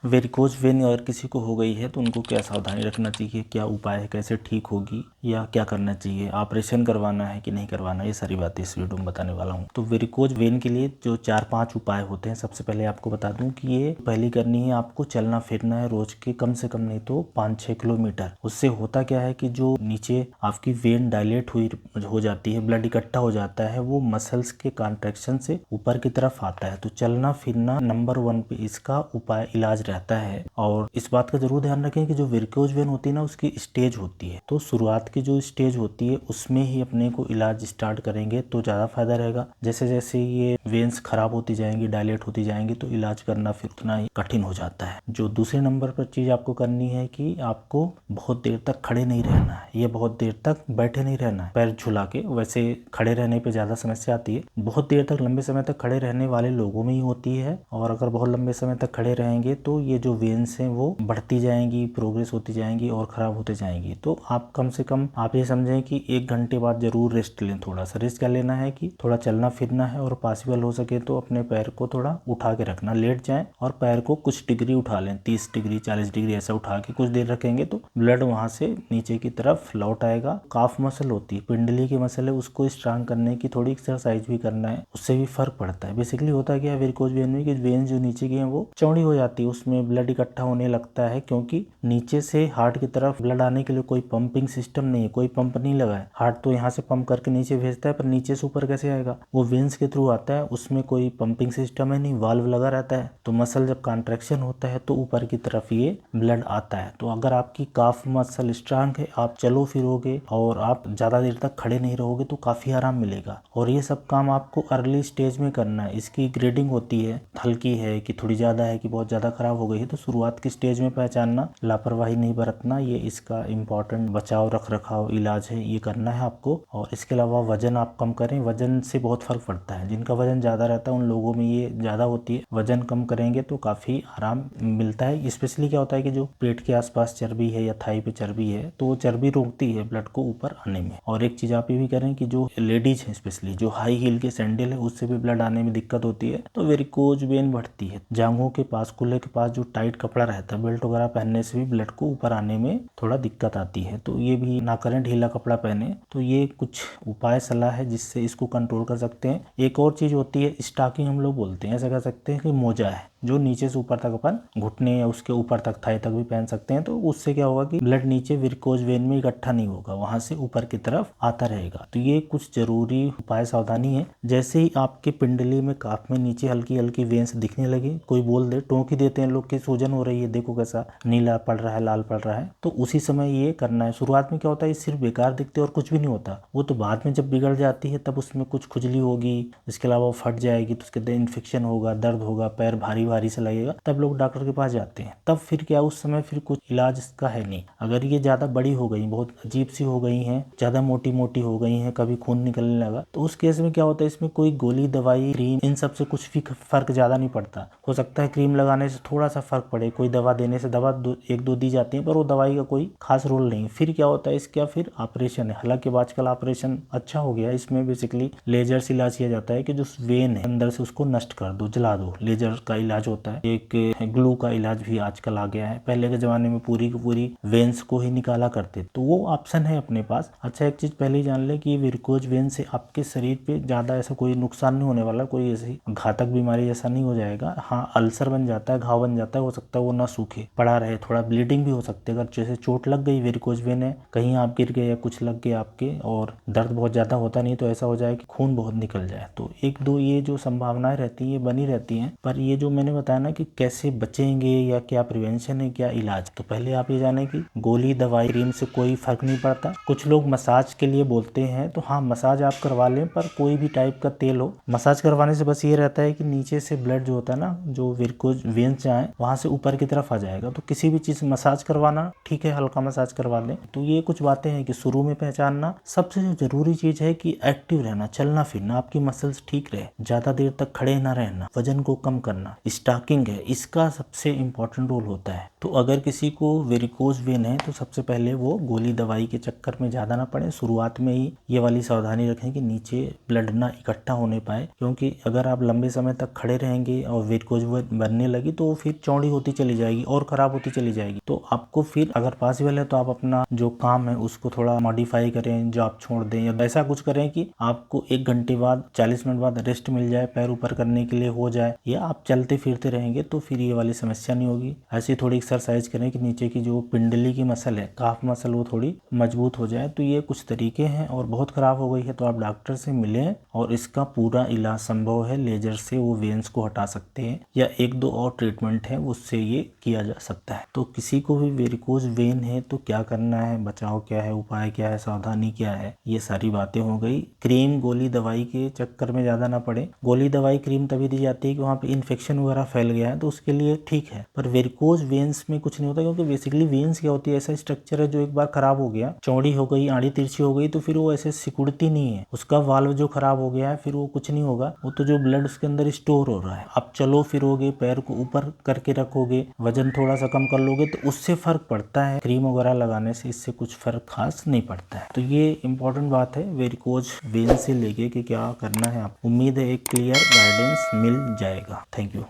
Varicose vein अगर किसी को हो गई है तो उनको क्या सावधानी रखना चाहिए, क्या उपाय है, कैसे ठीक होगी या क्या करना चाहिए, ऑपरेशन करवाना है कि नहीं करवाना, ये सारी बातें इस वीडियो में बताने वाला हूँ। तो वेरिकोज वेन के लिए जो 4-5 उपाय होते हैं, सबसे पहले आपको बता दूं कि ये पहली करनी है, आपको चलना फिरना है रोज के कम से कम नहीं तो 5-6 किलोमीटर। उससे होता क्या है कि जो नीचे आपकी वेन डायलेट हुई हो जाती है, ब्लड इकट्ठा हो जाता है, वो मसल्स के कॉन्ट्रैक्शन से ऊपर की तरफ आता है। तो चलना फिरना नंबर 1 पे इसका उपाय इलाज रहता है। और इस बात का जरूर ध्यान रखें कि जो वेरिकोज वेन होती है ना, उसकी स्टेज होती है। तो शुरुआत की जो स्टेज होती है उसमें ही अपने को इलाज स्टार्ट करेंगे तो ज्यादा फायदा रहेगा। जैसे जैसे ये वेन्स खराब होती जाएंगी, डायलेट होती जाएंगी, तो इलाज करना फिर उतना ही कठिन हो जाता है। जो दूसरे नंबर पर चीज आपको करनी है कि आपको बहुत देर तक खड़े नहीं रहना है, ये बहुत देर तक बैठे नहीं रहना है पैर झुला के। वैसे खड़े रहने पे ज्यादा समस्या आती है, बहुत देर तक लंबे समय तक खड़े रहने वाले लोगों में ही होती है। और अगर बहुत लंबे समय तक खड़े रहेंगे तो ये जो वेन्स हैं वो बढ़ती जाएंगी, प्रोग्रेस होती जाएंगी और खराब होते जाएंगी। तो आप कम से कम आप ये समझें कि 1 घंटे बाद जरूर रेस्ट लें। थोड़ा सा रेस्ट क्या लेना है कि थोड़ा चलना फिरना है और पॉसिबल हो सके तो अपने पैर को थोड़ा उठा के रखना, लेट जाएं और पैर को कुछ डिग्री उठा लें, 30 डिग्री 40 डिग्री ऐसा उठा के कुछ देर रखेंगे तो ब्लड वहां से नीचे की तरफ लौट आएगा। काफ मसल होती है, पिंडली की मसल है, उसको स्ट्रांग करने की थोड़ी एक्सरसाइज भी करना है, उससे भी फर्क पड़ता है। बेसिकली होता क्या है वेरिकोज वेन में कि वेन जो नीचे की है वो चौड़ी हो जाती है, उसमें ब्लड इकट्ठा होने लगता है, क्योंकि नीचे से हार्ट की तरफ ब्लड आने के लिए कोई पंपिंग सिस्टम नहीं है, कोई पंप नहीं लगा है। हार्ट तो यहाँ से पंप करके नीचे भेजता है, पर नीचे से ऊपर कैसे आएगा, वो वेन्स के थ्रू आता है, उसमें कोई पंपिंग सिस्टम है नहीं, वाल्व लगा रहता है। तो मसल जब कॉन्ट्रैक्शन होता है तो ऊपर की तरफ ये ब्लड आता है। तो अगर आपकी काफ मसल स्ट्रांग है, आप चलो फिरोगे और आप ज्यादा देर तक खड़े नहीं रहोगे तो काफी आराम मिलेगा। और ये सब काम आपको अर्ली स्टेज में करना है। इसकी ग्रेडिंग होती है, हल्की है कि थोड़ी ज्यादा है कि बहुत ज्यादा खराब हो गई है। तो शुरुआत की स्टेज में पहचानना, लापरवाही नहीं बरतना, ये इसका इम्पोर्टेंट बचाव रख रखाव इलाज है, ये करना है आपको। और इसके अलावा वजन आप कम करें, वजन से बहुत फर्क पड़ता है। जिनका वजन ज्यादा रहता है उन लोगों में ये ज्यादा होती है, वजन कम करेंगे तो काफी आराम मिलता है। स्पेशली क्या होता है कि जो पेट के आसपास चर्बी है या थाई पे चर्बी है तो वो चर्बी रोकती है ब्लड को ऊपर आने में। और एक चीज आप ये भी करें कि जो लेडीज है स्पेशली जो हाई हील के सैंडल है उससे भी ब्लड आने में दिक्कत होती है तो वेरिकोज वेन बढ़ती है। जांघों के पास, कुल्ले के पास जो टाइट कपड़ा रहता है, बेल्ट वगैरह पहनने से भी ब्लड को ऊपर आने में थोड़ा दिक्कत आती है, तो ये भी ना करें, ढीला कपड़ा पहने। तो ये कुछ उपाय सलाह है जिससे इसको कंट्रोल कर सकते हैं। एक और चीज होती है स्टॉकिंग, हम लोग बोलते हैं, ऐसा कह सकते हैं कि मोजा है जो नीचे से ऊपर तक अपन घुटने या उसके ऊपर तक थाई तक भी पहन सकते हैं। तो उससे क्या होगा कि ब्लड नीचे वेरिकोज वेन में इकट्ठा नहीं होगा, वहां से ऊपर की तरफ आता रहेगा। तो ये कुछ जरूरी उपाय सावधानी है। जैसे ही आपके पिंडली में, काफ में नीचे हल्की हल्की वेन्स दिखने लगे, कोई बोल दे, टोंकी देते हैं लोग कि सूजन हो रही है, देखो कैसा नीला पड़ रहा है, लाल पड़ रहा है, तो उसी समय ये करना है। शुरुआत में क्या होता है, ये सिर्फ बेकार दिखते और कुछ भी नहीं होता, वो तो बाद में जब बिगड़ जाती है तब उसमें कुछ खुजली होगी, इसके अलावा वो फट जाएगी तो उसके इन्फेक्शन होगा, दर्द होगा, पैर भारी भारी से लगेगा, तब लोग डॉक्टर के पास जाते हैं। तब फिर क्या, उस समय फिर कुछ इलाज इसका है नहीं। अगर ये ज्यादा बड़ी हो गई, बहुत अजीब सी हो गई हैं, ज्यादा मोटी मोटी हो गई हैं, कभी खून निकलने लगा, तो उस केस में क्या होता है, इसमें कोई गोली दवाई क्रीम इन सब से कुछ भी फर्क ज्यादा नहीं पड़ता। हो सकता है क्रीम लगाने से थोड़ा सा फर्क पड़े, कोई दवा देने से दवा 1-2 दी जाती है, पर वो दवाई का कोई खास रोल नहीं। फिर क्या होता है, इसका फिर ऑपरेशन है। हालांकि आजकल ऑपरेशन अच्छा हो गया, इसमें बेसिकली लेजर से इलाज किया जाता है कि जो वेन है अंदर से उसको नष्ट कर दो, जला दो, लेजर का इलाज होता है। एक ग्लू का इलाज भी आजकल आ गया है, पहले के जमाने में पूरी की पूरी वेन्स को ही निकाला करते, तो वो ऑप्शन है अपने पास। अच्छा, एक चीज पहले ही जान ले कि वेरिकोज वेन से आपके शरीर पे ज्यादा ऐसा कोई नुकसान नहीं होने वाला, कोई ऐसी घातक बीमारी जैसा नहीं हो जाएगा। हाँ, अल्सर बन जाता है, घाव बन जाता है, हो सकता है वो ना सूखे, पड़ा रहे, थोड़ा ब्लीडिंग भी हो सकती है। अगर जैसे चोट लग गई, वेरिकोज वेन है, कहीं आप गिर गए या कुछ लग गया आपके और दर्द बहुत ज्यादा होता नहीं, तो ऐसा हो जाए कि खून बहुत निकल जाए, तो 1-2 ये जो संभावनाएं रहती है ये बनी रहती हैं। पर ये जो मैंने बताया ना कि कैसे बचेंगे या क्या प्रिवेंशन है, क्या इलाज, तो पहले आप ये जाने कि गोली दवाई क्रीम से कोई फर्क नहीं पड़ता। कुछ लोग मसाज के लिए बोलते हैं, तो हाँ मसाज आप करवा लें, पर कोई भी टाइप का तेल हो। मसाज करवाने से बस ये रहता है कि नीचे से ब्लड जो होता है ना, जो वेरिकोज वेन्स जाए वहां से ऊपर की तरफ आ जाएगा। तो किसी भी चीज मसाज करवाना ठीक है, हल्का मसाज करवा लें। तो ये कुछ बातें हैं कि शुरू में पहचानना। सबसे जो जरूरी चीज है कि एक्टिव रहना, चलना फिरना, आपकी मसल्स ठीक रहे, ज्यादा देर तक खड़े ना रहना, वजन को कम करना, स्टॉकिंग है, इसका सबसे इम्पोर्टेंट रोल होता है। तो अगर किसी को वेरिकोज वेन है तो सबसे पहले वो गोली दवाई के चक्कर में ज़्यादा ना पड़े। शुरुआत में ही ये वाली सावधानी रखें कि नीचे ब्लड ना इकट्ठा होने पाए, क्योंकि अगर आप लंबे समय तक खड़े रहेंगे और वेरिकोज वेन बनने लगी तो वो फिर चौड़ी होती चली जाएगी और ख़राब होती चली जाएगी। तो आपको फिर अगर पॉसिबल है तो आप अपना जो काम है उसको थोड़ा मॉडिफाई करें, जो आप छोड़ दें या ऐसा कुछ करें कि आपको 1 घंटे बाद 40 मिनट बाद रेस्ट मिल जाए, पैर ऊपर करने के लिए हो जाए, या आप चलते फिरते रहेंगे तो फिर ये वाली समस्या नहीं होगी। ऐसी थोड़ी एक्सरसाइज करें कि नीचे की जो पिंडली की मसल है, काफ मसल, वो थोड़ी मजबूत हो जाए। तो ये कुछ तरीके हैं। और बहुत ख़राब हो गई है तो आप डॉक्टर से मिलें और इसका पूरा इलाज संभव है। लेजर से वो वेन्स को हटा सकते हैं या 1-2 और ट्रीटमेंट है उससे ये किया जा सकता है। तो किसी को भी वेरिकोज वेन है तो क्या करना है, बचाव क्या है, उपाय क्या है, सावधानी क्या है, ये सारी बातें हो गई। क्रीम गोली दवाई के चक्कर में ज़्यादा ना पड़े। गोली दवाई क्रीम तभी दी जाती है कि वहाँ पे इन्फेक्शन वगैरह फैल गया है तो उसके लिए ठीक है, पर वेरिकोज वेन्स में कुछ नहीं होता, क्योंकि बेसिकली वेन्स क्या होती है, ऐसा स्ट्रक्चर है जो एक बार खराब हो गया, चौड़ी हो गई, आड़ी तिरछी हो गई, तो फिर वो ऐसे सिकुड़ती नहीं है। उसका वाल्व जो खराब हो गया है फिर वो कुछ नहीं होगा, वो तो जो ब्लड उसके अंदर स्टोर हो रहा है। आप चलो फिरोगे, पैर को ऊपर करके रखोगे, वजन थोड़ा सा कम कर लोगे तो उससे फर्क पड़ता है। क्रीम वगैरह लगाने से इससे कुछ फर्क खास नहीं पड़ता है। तो ये इंपॉर्टेंट बात है वेरिकोज वेन से लेके कि क्या करना है। आप उम्मीद है एक क्लियर गाइडेंस मिल जाएगा। Thank you.